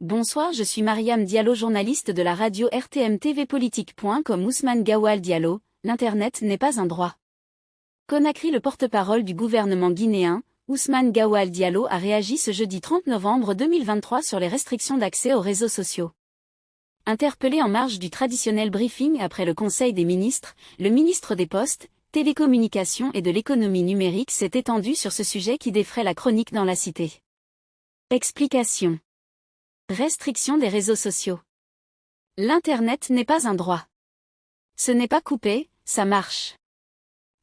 Bonsoir, je suis Mariam Diallo, journaliste de la radio RTM TV Politique.com. Ousmane Gawal Diallo, l'Internet n'est pas un droit. Conakry, le porte-parole du gouvernement guinéen, Ousmane Gawal Diallo a réagi ce jeudi 30 novembre 2023 sur les restrictions d'accès aux réseaux sociaux. Interpellé en marge du traditionnel briefing après le Conseil des ministres, le ministre des Postes, Télécommunications et de l'économie numérique s'est étendu sur ce sujet qui défraie la chronique dans la cité. Explication. Restriction des réseaux sociaux. L'Internet n'est pas un droit. Ce n'est pas coupé, ça marche.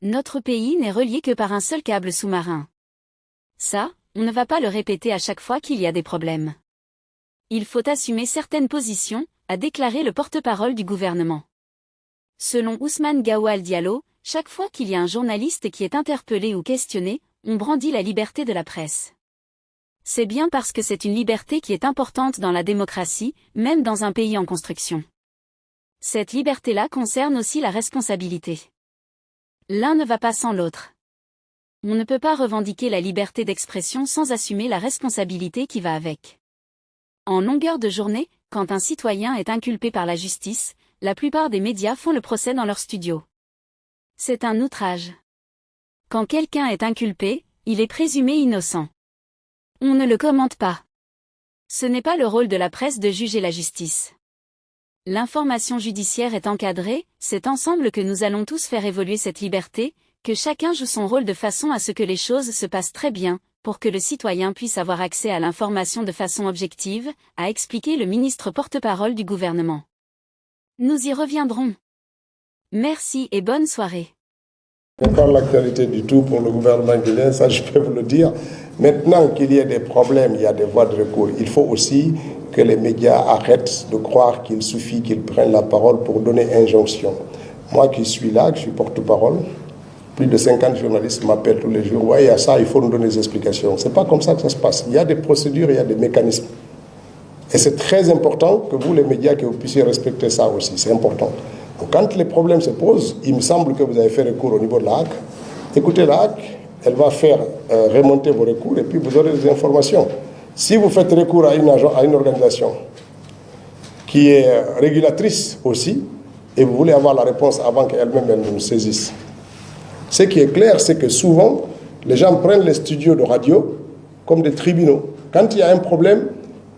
Notre pays n'est relié que par un seul câble sous-marin. Ça, on ne va pas le répéter à chaque fois qu'il y a des problèmes. Il faut assumer certaines positions, a déclaré le porte-parole du gouvernement. Selon Ousmane Gawal Diallo, chaque fois qu'il y a un journaliste qui est interpellé ou questionné, on brandit la liberté de la presse. C'est bien parce que c'est une liberté qui est importante dans la démocratie, même dans un pays en construction. Cette liberté-là concerne aussi la responsabilité. L'un ne va pas sans l'autre. On ne peut pas revendiquer la liberté d'expression sans assumer la responsabilité qui va avec. En longueur de journée, quand un citoyen est inculpé par la justice, la plupart des médias font le procès dans leur studio. C'est un outrage. Quand quelqu'un est inculpé, il est présumé innocent. On ne le commente pas. Ce n'est pas le rôle de la presse de juger la justice. L'information judiciaire est encadrée, c'est ensemble que nous allons tous faire évoluer cette liberté, que chacun joue son rôle de façon à ce que les choses se passent très bien, pour que le citoyen puisse avoir accès à l'information de façon objective, a expliqué le ministre porte-parole du gouvernement. Nous y reviendrons. Merci et bonne soirée. Ce n'est pas l'actualité du tout pour le gouvernement guinéen, ça je peux vous le dire. Maintenant qu'il y a des problèmes, il y a des voies de recours. Il faut aussi que les médias arrêtent de croire qu'il suffit qu'ils prennent la parole pour donner injonction. Moi qui suis là, je suis porte-parole, plus de 50 journalistes m'appellent tous les jours. Ouais, il y a ça, il faut nous donner des explications. Ce n'est pas comme ça que ça se passe. Il y a des procédures, il y a des mécanismes. Et c'est très important que vous, les médias, que vous puissiez respecter ça aussi. C'est important. Donc, quand les problèmes se posent, il me semble que vous avez fait recours au niveau de la HAC. Écoutez, la HAC, elle va faire remonter vos recours et puis vous aurez des informations. Si vous faites recours à une organisation qui est régulatrice aussi, et vous voulez avoir la réponse avant qu'elle-même nous saisisse, ce qui est clair, c'est que souvent, les gens prennent les studios de radio comme des tribunaux. Quand il y a un problème,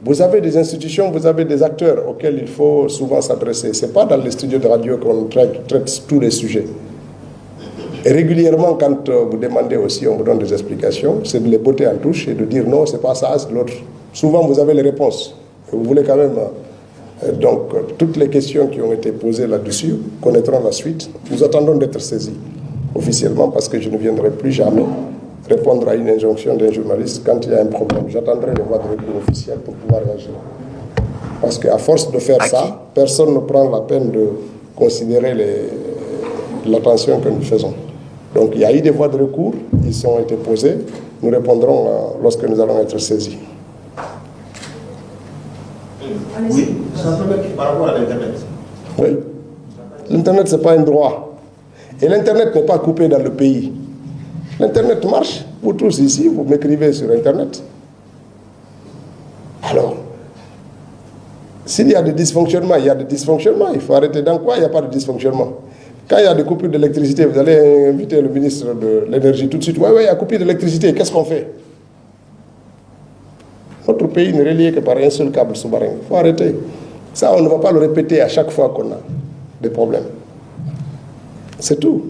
vous avez des institutions, vous avez des acteurs auxquels il faut souvent s'adresser. Ce n'est pas dans les studios de radio qu'on traite tous les sujets. Et régulièrement, quand vous demandez aussi, on vous donne des explications, c'est de les botter en touche et de dire non, c'est pas ça, c'est l'autre. Souvent, vous avez les réponses. Et vous voulez quand même... donc, toutes les questions qui ont été posées là-dessus connaîtront la suite. Nous attendons d'être saisis officiellement parce que je ne viendrai plus jamais répondre à une injonction d'un journaliste quand il y a un problème. J'attendrai les voies de recours officielles pour pouvoir réagir. Parce qu'à force de faire ça, personne ne prend la peine de considérer l'attention que nous faisons. Donc il y a eu des voies de recours, ils ont été posés. Nous répondrons lorsque nous allons être saisis. Oui, simplement par rapport à l'Internet. Oui. L'Internet, ce n'est pas un droit. Et l'Internet n'est pas coupé dans le pays. L'Internet marche. Vous tous ici, vous m'écrivez sur Internet. Alors, s'il y a des dysfonctionnements, il y a des dysfonctionnements. Il faut arrêter. Dans quoi il n'y a pas de dysfonctionnement? Quand il y a des coupures d'électricité, vous allez inviter le ministre de l'Énergie tout de suite. Oui, il y a coupure d'électricité. Qu'est-ce qu'on fait? Notre pays n'est relié que par un seul câble sous-marin. Il faut arrêter. Ça, on ne va pas le répéter à chaque fois qu'on a des problèmes. C'est tout.